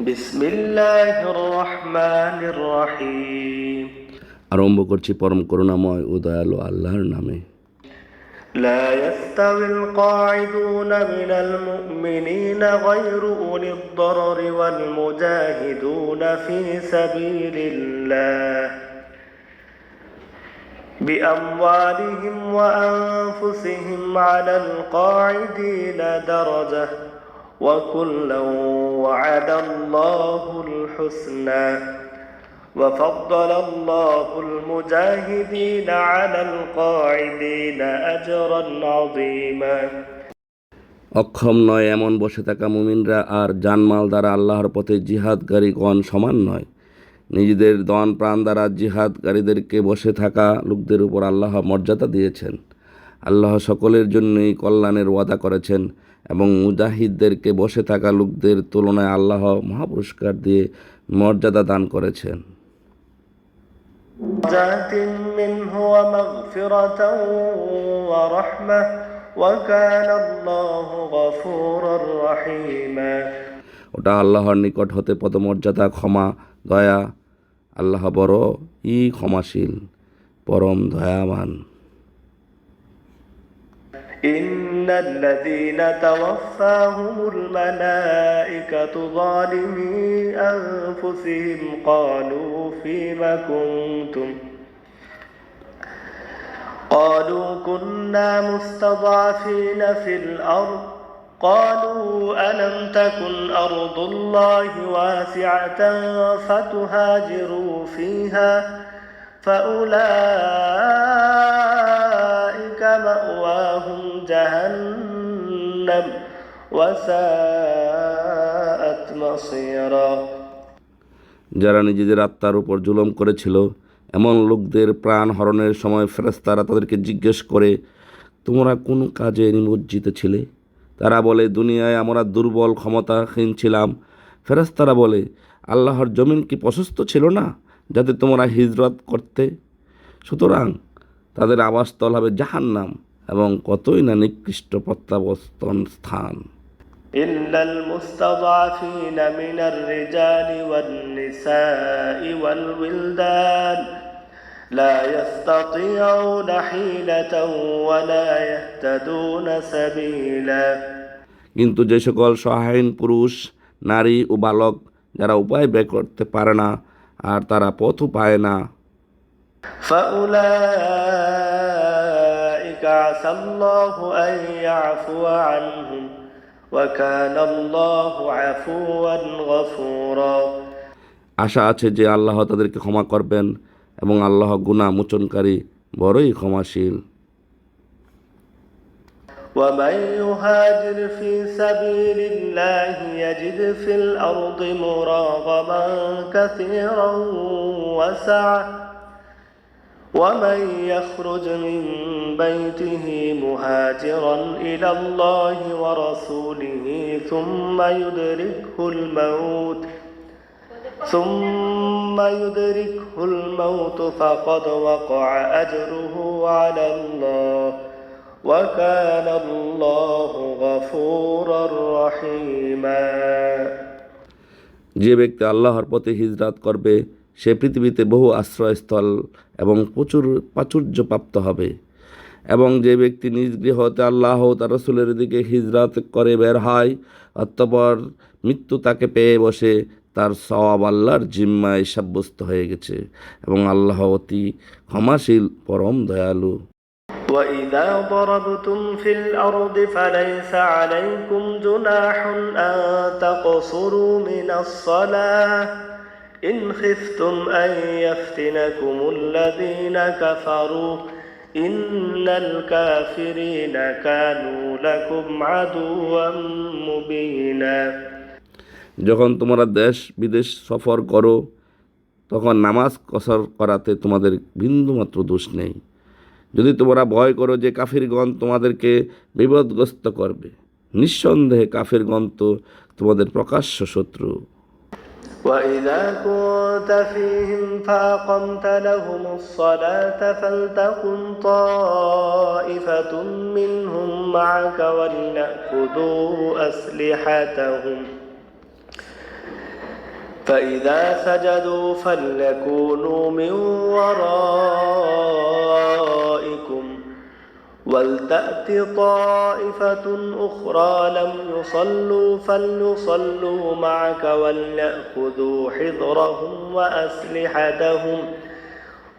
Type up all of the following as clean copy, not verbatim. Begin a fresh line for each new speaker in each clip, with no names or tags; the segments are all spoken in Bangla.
বিসমিল্লাহির রহমানির রহিম।
আরম্ভ করছি পরম করুণাময় ও দয়ালু আল্লাহর নামে।
لا يستوي القاعدون من المؤمنين غير أولي الضرر والمجاهدون في سبيل الله بأموالهم وأنفسهم على القاعدين درجة وكلا وعد الله الحسنى وفضل الله المجاهدين على القاعدين أجرا عظيما।
অক্ষম নয় এমন বসে থাকা মুমিনরা আর জানমাল দ্বারা আল্লাহর পথে জিহাদকারীগণ সমান নয়। নিজেদের দন প্রাণ দ্বারা জিহাদকারীদেরকে বসে থাকা লোকদের উপর আল্লাহ মর্যাদা দিয়েছেন। আল্লাহ সকলের জন্যই কল্যাণের ওয়াদা করেছেন এবং মুজাহিদদেরকে বসে থাকা লোকদের তুলনায় আল্লাহ মহাপুরস্কার দিয়ে মর্যাদা দান করেছেন।
درجات منه ومغفرة ورحمة وكان الله غفورا رحيما।
ওটা আল্লাহর নিকট হতে পদমর্যাদা, ক্ষমা, দয়া। আল্লাহ বড়ই ক্ষমাশীল, পরম দয়াবান।
إن الذين توفاهم الملائكة ظالمي أنفسهم قالوا فيم كنتم قالوا كنا مستضعفين في الأرض قالوا ألم تكن أرض الله واسعة فتهاجروا فيها فأولئك مأواهم جهنم وساءت مصيرا।
যারা নিজেদের আত্মার উপর জুলুম করেছিল এমন লোকদের প্রাণ হরণের সময় ফেরেশতারা তাদেরকে জিজ্ঞেস করে, তোমরা কোন কাজে নিমজ্জিত ছিলে? তারা বলে, দুনিয়ায় আমরা দুর্বল ক্ষমতাহীন ছিলাম। ফেরেশতারা বলে, আল্লাহর জমিন কি প্রশস্ত ছিল না যাতে তোমরা হিজরত করতে? সুতরাং তাদের আবাসস্থল হবে জাহান্নাম এবং কতই না নিকৃষ্ট প্রত্যাবর্তন স্থান।
إلا المستضعفين من الرجال والنساء والولدان لا يستطيعون حيلة ولا يهتدون سبيلا।
কিন্তু যে সকল সহায়হীন পুরুষ, নারী ও বালক যারা উপায় বের করতে পারে না আর তারা পথও পায় না,
فأولئك عسى الله أن يعفو عنهم وكان الله عفوا غفورا।
আশা আছে যে আল্লাহ তাদেরকে ক্ষমা করবেন এবং আল্লাহ গুনাহ মোচনকারী, বড়ই ক্ষমাশীল।
ومن يهاجر في سبيل الله يجد في الأرض مراغما كثيرا وسعة ومن يخرج من بيته مهاجرا إلى الله ورسوله ثم يدركه الموت فقد وقع أجره على الله وكان الله غفورا رحيما।
যে ব্যক্তি আল্লাহর পথে হিজরত করবে সে পৃথিবীতে বহু আশ্রয়স্থল এবং প্রচুর প্রাচুর্যপ্রাপ্ত হবে, এবং যে ব্যক্তি নিজ গৃহ হতে আল্লাহ ও তার রাসূলের দিকে হিজরত করে বের হয় অতঃপর মৃত্যু তাকে পেয়ে বসে, তার সওয়াব আল্লাহর জিম্মায় সাব্যস্ত হয়ে গেছে এবং আল্লাহ অতি ক্ষমাশীল, পরম দয়ালু।
وإذا ضربتم في الأرض فليس عليكم جناح أن تقصروا من الصلاة إن خفتم أن يفتنكم الذين كفروا إن الكافرين كانوا لكم عدوا مبينا।
যখন তোমরা দেশ বিদেশ সফর করো তখন নামাজ কসর করাতে তোমাদের বিন্দুমাত্র দোষ নেই, যদি তোমরা ভয় করো যে কাফিরগণ তোমাদেরকে বিপদগ্রস্ত করবে। নিঃসন্দেহে কাফিরগণ তো তোমাদের প্রকাশ্য শত্রু।
وإذا كنت فيهم فأقمت لهم الصلاة فلتقم طائفة منهم معك وليأخذوا أسلحتهم فإذا سجدوا فليكونوا من ورائكم ولتأت طائفة أخرى لم يصلوا فليصلوا معك وليأخذوا حذرهم وأسلحتهم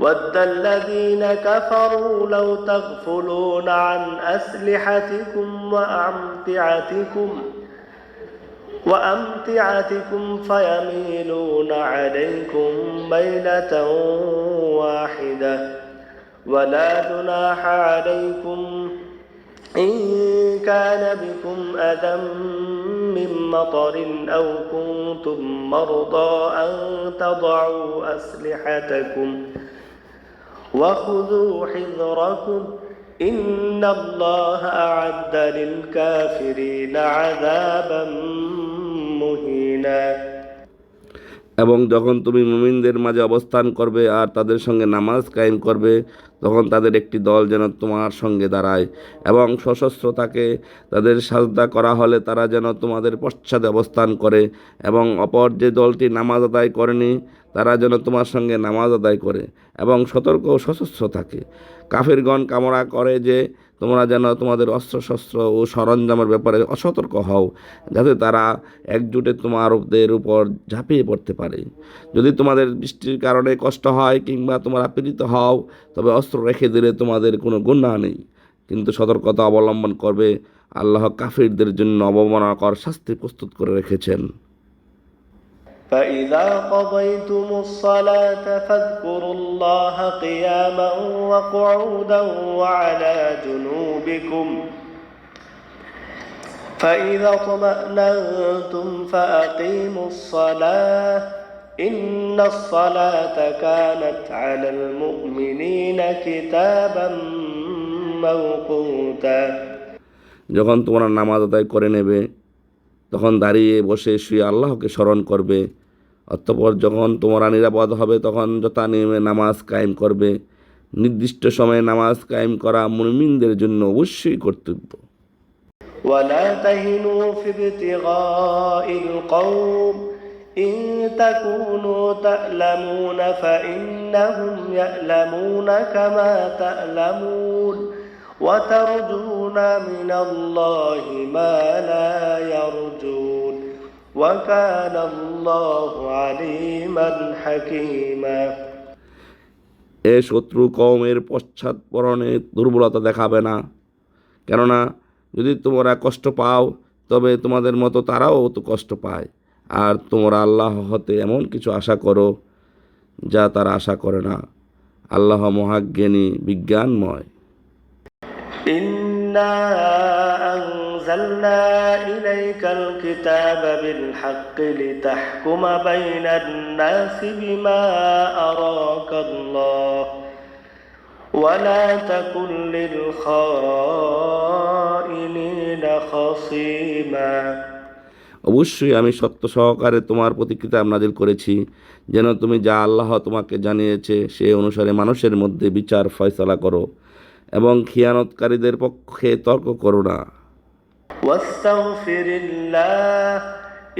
ود الذين كفروا لو تغفلون عن أسلحتكم وأمتعتكم فيميلون عليكم ميلة واحدة ولا جناح عليكم إن كان بكم أذى من مطر أو كنتم مرضى أن تضعوا أسلحتكم وخذوا حذركم إن الله أعد للكافرين عذابا مهينا।
এবং যখন তুমি মুমিনদের মাঝে অবস্থান করবে আর তাদের সঙ্গে নামাজ কায়েম করবে, তখন তাদের একটি দল যেন তোমার সঙ্গে দাঁড়ায় এবং সশস্ত্র থাকে। তাদের সাজদা করা হলে তারা যেন তোমাদের পশ্চাতে অবস্থান করে, এবং অপর যে দলটি নামাজ আদায় করেনি তারা যেন তোমার সঙ্গে নামাজ আদায় করে এবং সতর্ক ও সশস্ত্র থাকে। কাফিরগণ কামনা করে যে তোমরা যেন তোমাদের অস্ত্রশস্ত্র ও সরঞ্জামের ব্যাপারে অসতর্ক হও, যাতে তারা একজোটে তোমাদের উপর ঝাঁপিয়ে পড়তে পারে। যদি তোমাদের বৃষ্টির কারণে কষ্ট হয় কিংবা তোমরা পীড়িত হও, তবে অস্ত্র রেখে দিলে তোমাদের কোনো গুনাহ নেই, কিন্তু সতর্কতা অবলম্বন করবে। আল্লাহ কাফিরদের জন্য অবমাননাকর শাস্তি প্রস্তুত করে রেখেছেন।
فإذا قضيتم الصلاة فاذكروا الله قياما وقعودا وعلى جنوبكم فإذا اطمأننتم فأقيموا الصلاة إن الصلاة كانت على المؤمنين كتابا موقوتا।
যখন তোমরা নামাজ আদায় করে নেবে, তখন দাঁড়িয়ে বসে শুয়ে আল্লাহকে স্মরণ করবে। অতঃপর যখন তোমরা নিরাপদ হবে, তখন যথা নিয়মে নামাজ কায়েম করবে। নির্দিষ্ট সময়ে নামাজ কায়েম করা মুমিনদের জন্য অবশ্যই কর্তব্য।
ولا تهنوا في ابتغاء القوم إن تكونوا تألمون فإنهم يألمون كما تألمون وترجون من الله ما لا يرجون وكان الله عليما حكيما।
এ শত্রু কওমের পশ্চাৎপরণে দুর্বলতা দেখাবে না, কেননা যদি তোমরা কষ্ট পাও তবে তোমাদের মতো তারাও তো কষ্ট পায়, আর তোমরা আল্লাহ হতে এমন কিছু আশা করো যা তারা আশা করে না। আল্লাহ মহাজ্ঞানী, বিজ্ঞানময়।
إنا أنزلنا إليك الكتاب بالحق لتحكم بين الناس بما أراك الله ولا تكن للخائنين خصيما।
অবশ্যই আমি সত্য সহকারে তোমার প্রতি কিতাব নাজিল করেছি, যেন তুমি যা আল্লাহ তোমাকে জানিয়েছে সে অনুসারে মানুষের মধ্যে বিচার ফয়সালা করো এবং খিয়ানতকারীদের পক্ষে তর্ক করো না।
ওয়াস্তাগফিরিল্লাহ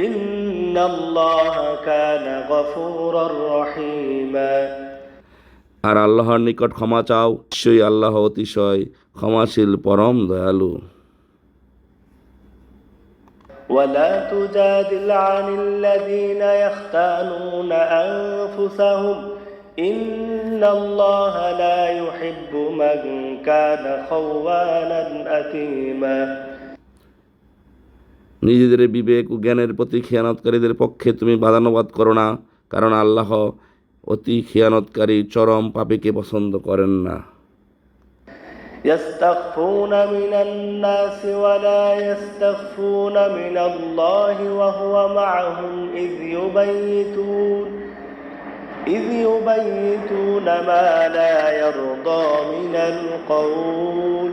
ইন্নাল্লাহা কানা গফুরার রহিমা।
আর আল্লাহর নিকট ক্ষমা চাও, নিশ্চয়ই আল্লাহ অতিশয় ক্ষমাশীল, পরম দয়ালু।
ولا تجادل عن الذين يختانون أنفسهم إن الله لا يحب من كان خوانا أثيما।
নিজেদের বিবেক ও জ্ঞানের প্রতি খিয়ানতকারীদের পক্ষে তুমি বাদানুবাদ করো না, কারণ আল্লাহ অতি খিয়ানতকারী চরম পাপীকে পছন্দ করেন না।
يستخفون من الناس ولا يستخفون من الله وهو معهم إذ يبيتون ما لا يرضى من القول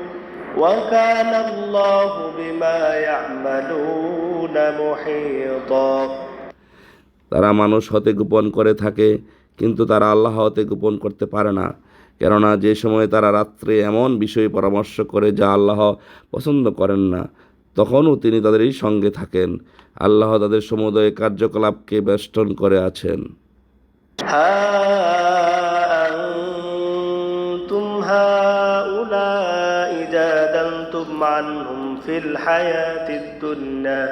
وكان الله بما يعملون محيطا।
তারা মানুষ হতে গোপন করে থাকে, কিন্তু তারা আল্লাহ হতে গোপন করতে পারে না, কেননা যে সময় তারা রাত্রে এমন বিষয়ে পরামর্শ করে যা আল্লাহ পছন্দ করেন না, তখনও তিনি তাদেরই সঙ্গে থাকেন। আল্লাহ তাদের সমুদয় কার্যকলাপকে বেষ্টন করে আছেন।
ها أنتم هؤلاء جادلتم عنهم في الحياة الدنيا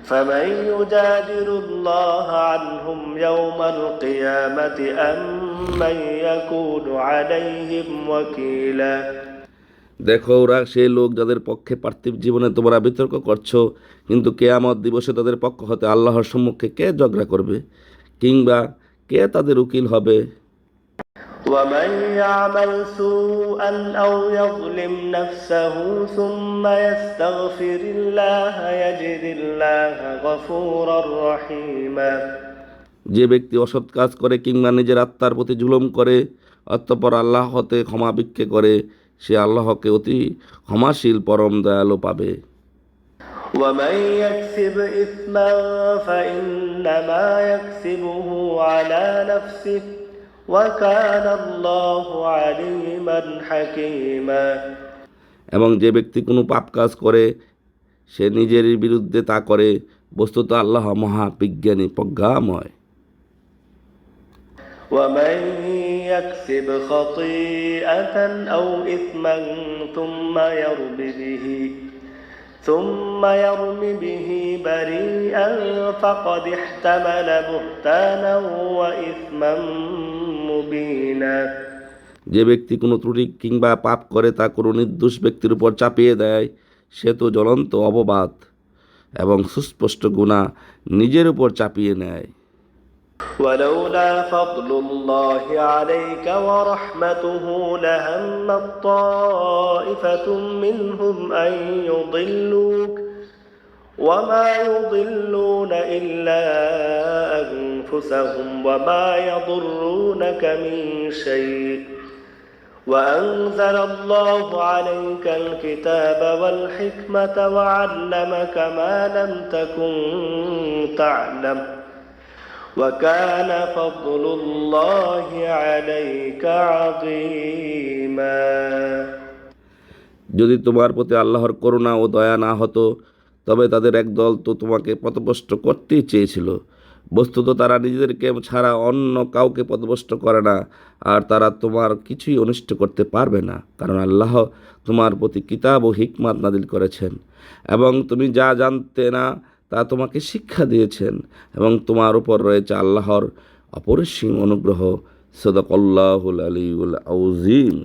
فمن يجادل الله عنهم يوم القيامة أم من يكون عليهم وكيلا।
দেখো, ওরা সেই লোক যাদের পক্ষে পার্থিব জীবনে তোমরা বিতর্ক করছো, কিন্তু কেয়ামত দিবসে তাদের পক্ষ হতে আল্লাহর সম্মুখে কে ঝগড়া করবে, কিংবা কে তাদের উকিল হবে?
ومن يعمل سوءا أو يظلم نفسه ثم يستغفر الله يجد الله غفورا رحيما।
যে ব্যক্তি অসৎ কাজ করে কিংবা নিজের আত্মার প্রতি জুলুম করে অতঃপর আল্লাহ হতে ক্ষমা ভিক্ষে করে, সে আল্লাহকে অতি ক্ষমাশীল পরম দয়ালু পাবে।
ومن يكسب إثما فإنما يكسبه على نفسه وكان الله عليما حكيما।
এবং যে ব্যক্তি কোনো পাপ কাজ করে সে নিজেরই বিরুদ্ধে তা করে, বস্তুত আল্লাহ মহাবিজ্ঞানী প্রজ্ঞাময়।
ومن يكسب خطيئة أو إثما ثم يرم به بريئا فقد احتمل بهتانا وإثما مبينا।
যে ব্যক্তি কোনো ত্রুটি কিংবা পাপ করে তা কোনো নির্দোষ ব্যক্তির উপর চাপিয়ে দেয়, সে তো জ্বলন্ত অপবাদ এবং সুস্পষ্ট গুনাহ নিজের উপর চাপিয়ে নেয়।
ولولا فضل الله عليك ورحمته لهم طائفة منهم أن يضلوك وما يضلون إلا أنفسهم وما يضرونك من شيء وأنزل الله عليك الكتاب والحكمة وعلمك ما لم تكن تعلم وكان فضل الله عليك عظيما।
যদি তোমার প্রতি আল্লাহর করুণা ও দয়া না হতো, তবে তাদের একদল তো তোমাকে পথভ্রষ্ট করতেই চেয়েছিল। বস্তুত তারা নিজেদেরকে ছাড়া অন্য কাউকে পথভ্রষ্ট করে না, আর তারা তোমার কিছুই অনিষ্ট করতে পারবে না, কারণ আল্লাহ তোমার প্রতি কিতাব ও হিকমাত নাজিল করেছেন এবং তুমি যা জানতে না তা তোমাকে শিক্ষা দিয়েছেন, এবং তোমার উপর রয়েছে আল্লাহর অপরিসীম অনুগ্রহ। সাদাকাল্লাহুল আলিয়্যুল আযীম।